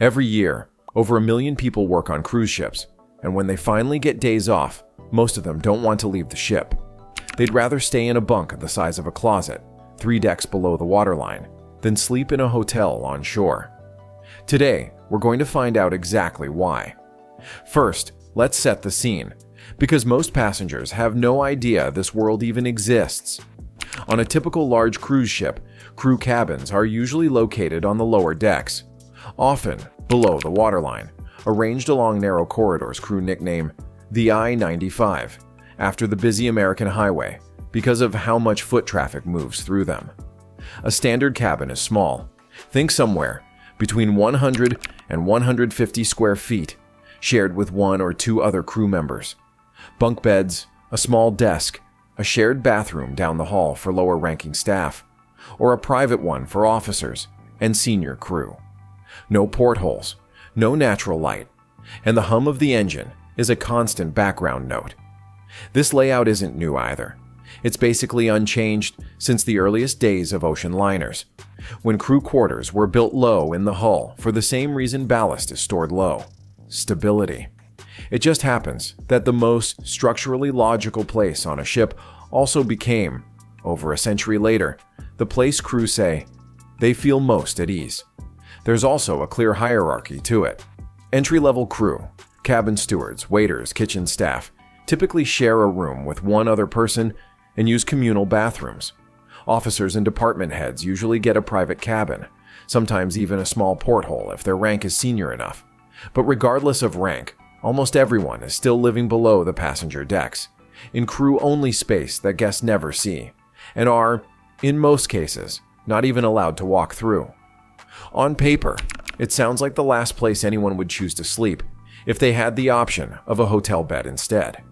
Every year, over 1 million people work on cruise ships, and when they finally get days off, most of them don't want to leave the ship. They'd rather stay in a bunk the size of a closet, 3 decks below the waterline, than sleep in a hotel on shore. Today, we're going to find out exactly why. First, let's set the scene, because most passengers have no idea this world even exists. On a typical large cruise ship, crew cabins are usually located on the lower decks, often below the waterline, arranged along narrow corridors crew nickname the I-95, after the busy American highway, because of how much foot traffic moves through them. A standard cabin is small. Think somewhere between 100 and 150 square feet, shared with 1 or 2 other crew members. Bunk beds, a small desk, a shared bathroom down the hall for lower-ranking staff, or a private one for officers and senior crew. No portholes, no natural light, and the hum of the engine is a constant background note. This layout isn't new either. It's basically unchanged since the earliest days of ocean liners, when crew quarters were built low in the hull for the same reason ballast is stored low: stability. It just happens that the most structurally logical place on a ship also became, over a century later, the place crew say they feel most at ease. There's also a clear hierarchy to it. Entry-level crew, cabin stewards, waiters, kitchen staff, typically share a room with 1 other person and use communal bathrooms. Officers and department heads usually get a private cabin, sometimes even a small porthole if their rank is senior enough. But regardless of rank, almost everyone is still living below the passenger decks, in crew-only space that guests never see, and are, in most cases, not even allowed to walk through. On paper, it sounds like the last place anyone would choose to sleep if they had the option of a hotel bed instead.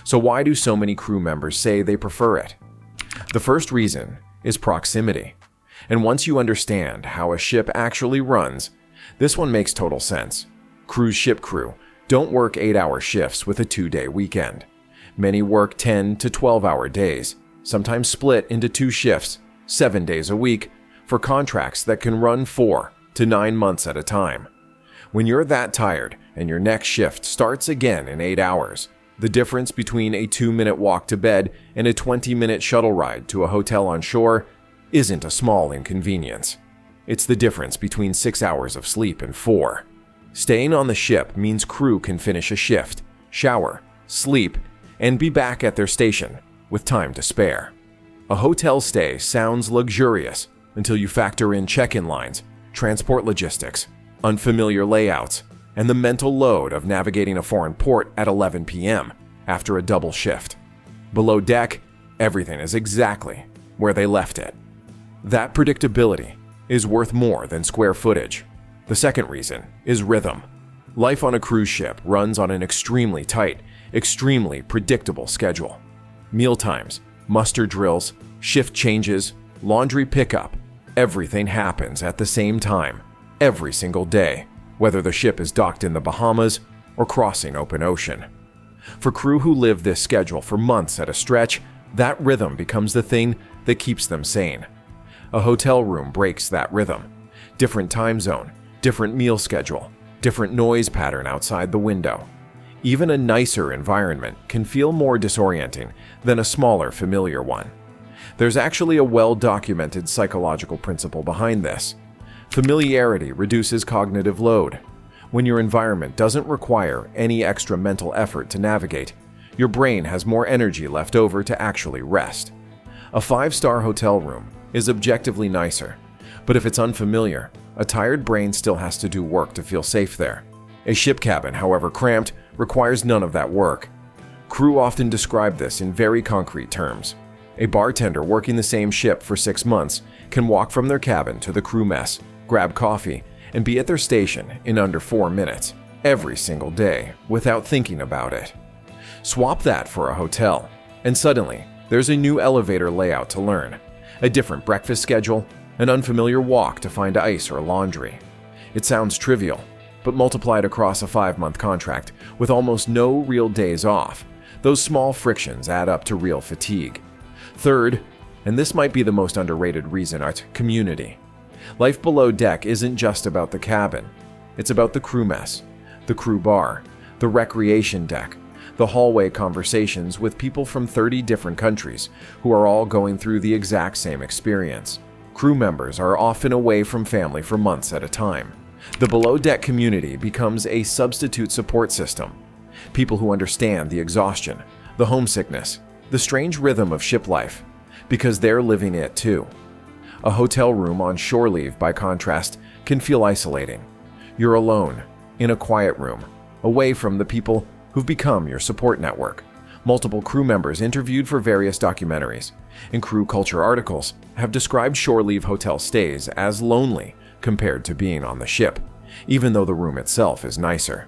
So why do so many crew members say they prefer it? The first reason is proximity. And once you understand how a ship actually runs, this one makes total sense. Cruise ship crew don't work 8-hour shifts with a 2-day weekend. Many work 10 to 12-hour days, sometimes split into 2 shifts, 7 days a week, for contracts that can run 4 to 9 months at a time. When you're that tired and your next shift starts again in 8 hours, the difference between a 2-minute walk to bed and a 20-minute shuttle ride to a hotel on shore isn't a small inconvenience. It's the difference between 6 hours of sleep and 4. Staying on the ship means crew can finish a shift, shower, sleep, and be back at their station with time to spare. A hotel stay sounds luxurious until you factor in check-in lines, transport logistics, unfamiliar layouts, and the mental load of navigating a foreign port at 11 p.m. after a double shift. Below deck, everything is exactly where they left it. That predictability is worth more than square footage. The second reason is rhythm. Life on a cruise ship runs on an extremely tight, extremely predictable schedule. Meal times, muster drills, shift changes, laundry pickup, everything happens at the same time, every single day, whether the ship is docked in the Bahamas or crossing open ocean. For crew who live this schedule for months at a stretch, that rhythm becomes the thing that keeps them sane. A hotel room breaks that rhythm. Different time zone, different meal schedule, different noise pattern outside the window. Even a nicer environment can feel more disorienting than a smaller, familiar one. There's actually a well-documented psychological principle behind this. Familiarity reduces cognitive load. When your environment doesn't require any extra mental effort to navigate, your brain has more energy left over to actually rest. A 5-star hotel room is objectively nicer, but if it's unfamiliar, a tired brain still has to do work to feel safe there. A ship cabin, however cramped, requires none of that work. Crew often describe this in very concrete terms. A bartender working the same ship for 6 months can walk from their cabin to the crew mess, grab coffee, and be at their station in under 4 minutes, every single day, without thinking about it. Swap that for a hotel, and suddenly, there's a new elevator layout to learn, a different breakfast schedule, an unfamiliar walk to find ice or laundry. It sounds trivial, but multiplied across a 5-month contract with almost no real days off, those small frictions add up to real fatigue. Third, and this might be the most underrated reason, community. Life below deck isn't just about the cabin. It's about the crew mess, the crew bar, the recreation deck, the hallway conversations with people from 30 different countries who are all going through the exact same experience. Crew members are often away from family for months at a time. The below-deck community becomes a substitute support system. People who understand the exhaustion, the homesickness, the strange rhythm of ship life, because they're living it too. A hotel room on shore leave, by contrast, can feel isolating. You're alone, in a quiet room, away from the people who've become your support network. Multiple crew members interviewed for various documentaries and crew culture articles have described shore leave hotel stays as lonely compared to being on the ship, even though the room itself is nicer.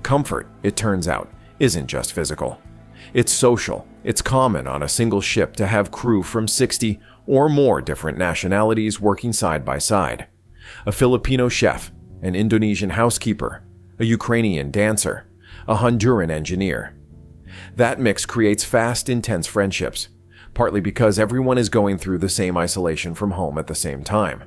Comfort, it turns out, isn't just physical. It's social. It's common on a single ship to have crew from 60 or more different nationalities working side by side. A Filipino chef, an Indonesian housekeeper, a Ukrainian dancer, a Honduran engineer. That mix creates fast, intense friendships, partly because everyone is going through the same isolation from home at the same time.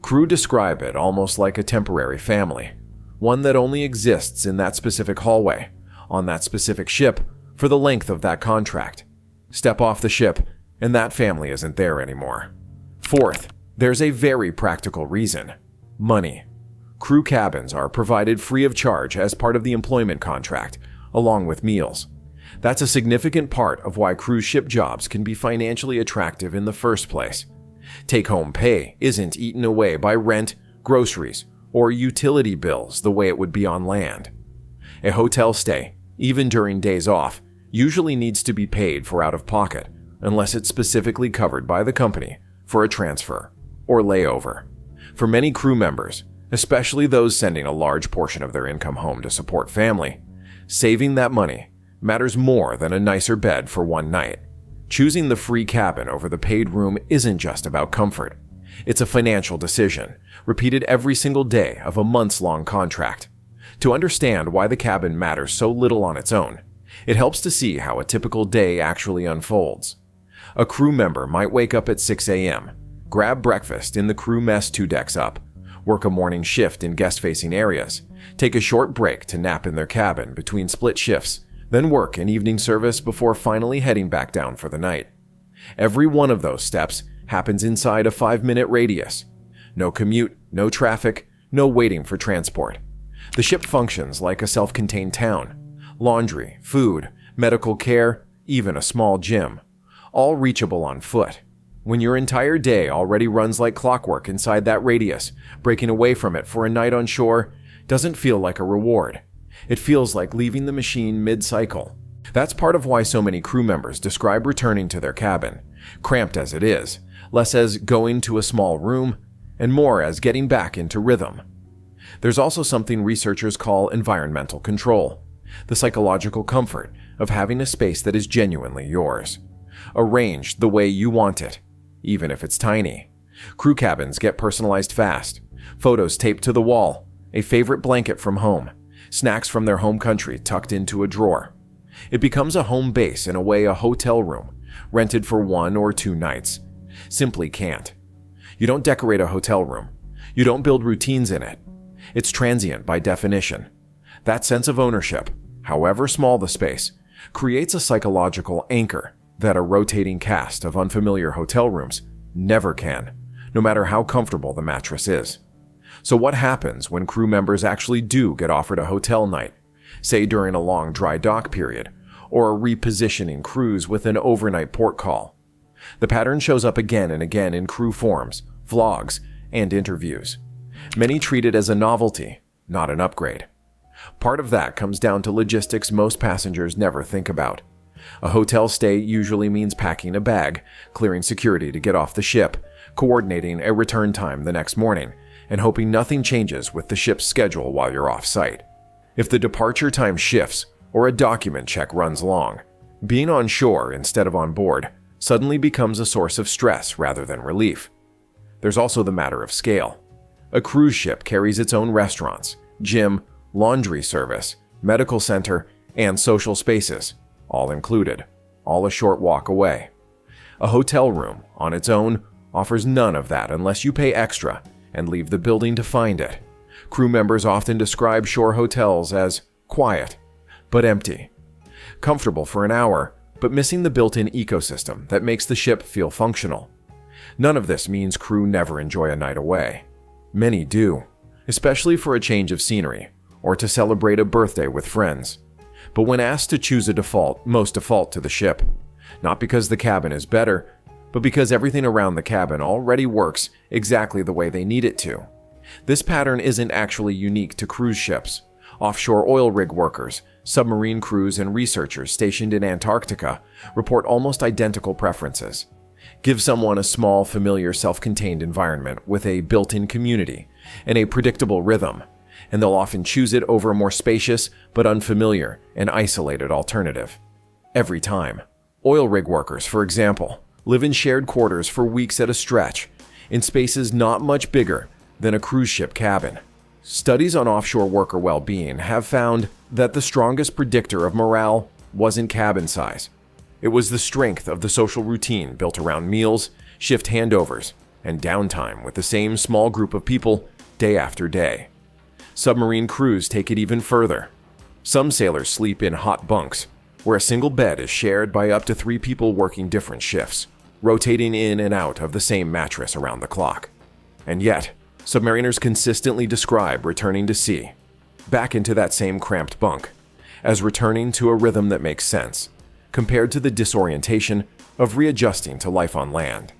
Crew describe it almost like a temporary family, one that only exists in that specific hallway, on that specific ship, for the length of that contract. Step off the ship, and that family isn't there anymore. Fourth, there's a very practical reason: money. Crew cabins are provided free of charge as part of the employment contract, along with meals. That's a significant part of why cruise ship jobs can be financially attractive in the first place. Take-home pay isn't eaten away by rent, groceries, or utility bills the way it would be on land. A hotel stay, even during days off, usually needs to be paid for out of pocket, unless it's specifically covered by the company for a transfer or layover. For many crew members, especially those sending a large portion of their income home to support family, saving that money matters more than a nicer bed for one night. Choosing the free cabin over the paid room isn't just about comfort. It's a financial decision, repeated every single day of a months-long contract. To understand why the cabin matters so little on its own, it helps to see how a typical day actually unfolds. A crew member might wake up at 6 a.m., grab breakfast in the crew mess 2 decks up, work a morning shift in guest-facing areas, take a short break to nap in their cabin between split shifts, then work an evening service before finally heading back down for the night. Every one of those steps happens inside a 5-minute radius. No commute, no traffic, no waiting for transport. The ship functions like a self-contained town. Laundry, food, medical care, even a small gym, all reachable on foot. When your entire day already runs like clockwork inside that radius, breaking away from it for a night on shore doesn't feel like a reward. It feels like leaving the machine mid-cycle. That's part of why so many crew members describe returning to their cabin, cramped as it is, less as going to a small room, and more as getting back into rhythm. There's also something researchers call environmental control, the psychological comfort of having a space that is genuinely yours, arranged the way you want it, even if it's tiny. Crew cabins get personalized fast, photos taped to the wall, a favorite blanket from home, snacks from their home country tucked into a drawer. It becomes a home base in a way a hotel room, rented for 1 or 2 nights, simply can't. You don't decorate a hotel room. You don't build routines in it. It's transient by definition. That sense of ownership, however small the space, creates a psychological anchor that a rotating cast of unfamiliar hotel rooms never can, no matter how comfortable the mattress is. So what happens when crew members actually do get offered a hotel night, say during a long dry dock period, or a repositioning cruise with an overnight port call? The pattern shows up again and again in crew forums, vlogs, and interviews. Many treat it as a novelty, not an upgrade. Part of that comes down to logistics most passengers never think about. A hotel stay usually means packing a bag, clearing security to get off the ship, coordinating a return time the next morning, and hoping nothing changes with the ship's schedule while you're off-site. If the departure time shifts or a document check runs long, being on shore instead of on board suddenly becomes a source of stress rather than relief. There's also the matter of scale. A cruise ship carries its own restaurants, gym, laundry service, medical center, and social spaces, all included, all a short walk away. A hotel room, on its own, offers none of that unless you pay extra and leave the building to find it. Crew members often describe shore hotels as quiet, but empty, comfortable for an hour, but missing the built-in ecosystem that makes the ship feel functional. None of this means crew never enjoy a night away. Many do, especially for a change of scenery or to celebrate a birthday with friends. But when asked to choose a most default to the ship, not because the cabin is better, but because everything around the cabin already works exactly the way they need it to. This pattern isn't actually unique to cruise ships. Offshore oil rig workers, submarine crews, and researchers stationed in Antarctica report almost identical preferences. Give someone a small, familiar, self-contained environment with a built-in community and a predictable rhythm, and they'll often choose it over a more spacious but unfamiliar and isolated alternative. Every time. Oil rig workers, for example, live in shared quarters for weeks at a stretch, in spaces not much bigger than a cruise ship cabin. Studies on offshore worker well-being have found that the strongest predictor of morale wasn't cabin size. It was the strength of the social routine built around meals, shift handovers, and downtime with the same small group of people day after day. Submarine crews take it even further. Some sailors sleep in hot bunks, where a single bed is shared by up to 3 people working different shifts, rotating in and out of the same mattress around the clock. And yet, submariners consistently describe returning to sea, back into that same cramped bunk, as returning to a rhythm that makes sense, compared to the disorientation of readjusting to life on land.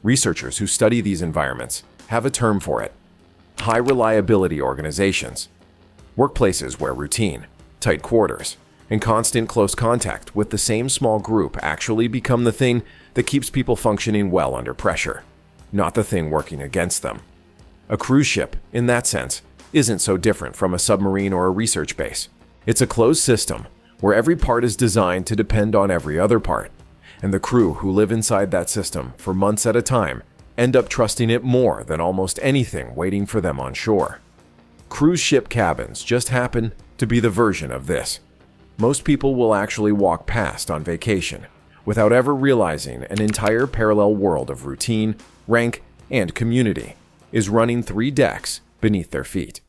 Researchers who study these environments have a term for it: high reliability organizations. Workplaces where routine, tight quarters, and constant close contact with the same small group actually become the thing that keeps people functioning well under pressure, not the thing working against them. A cruise ship, in that sense, isn't so different from a submarine or a research base. It's a closed system where every part is designed to depend on every other part, and the crew who live inside that system for months at a time end up trusting it more than almost anything waiting for them on shore. Cruise ship cabins just happen to be the version of this. Most people will actually walk past on vacation without ever realizing an entire parallel world of routine, rank, and community is running 3 decks beneath their feet.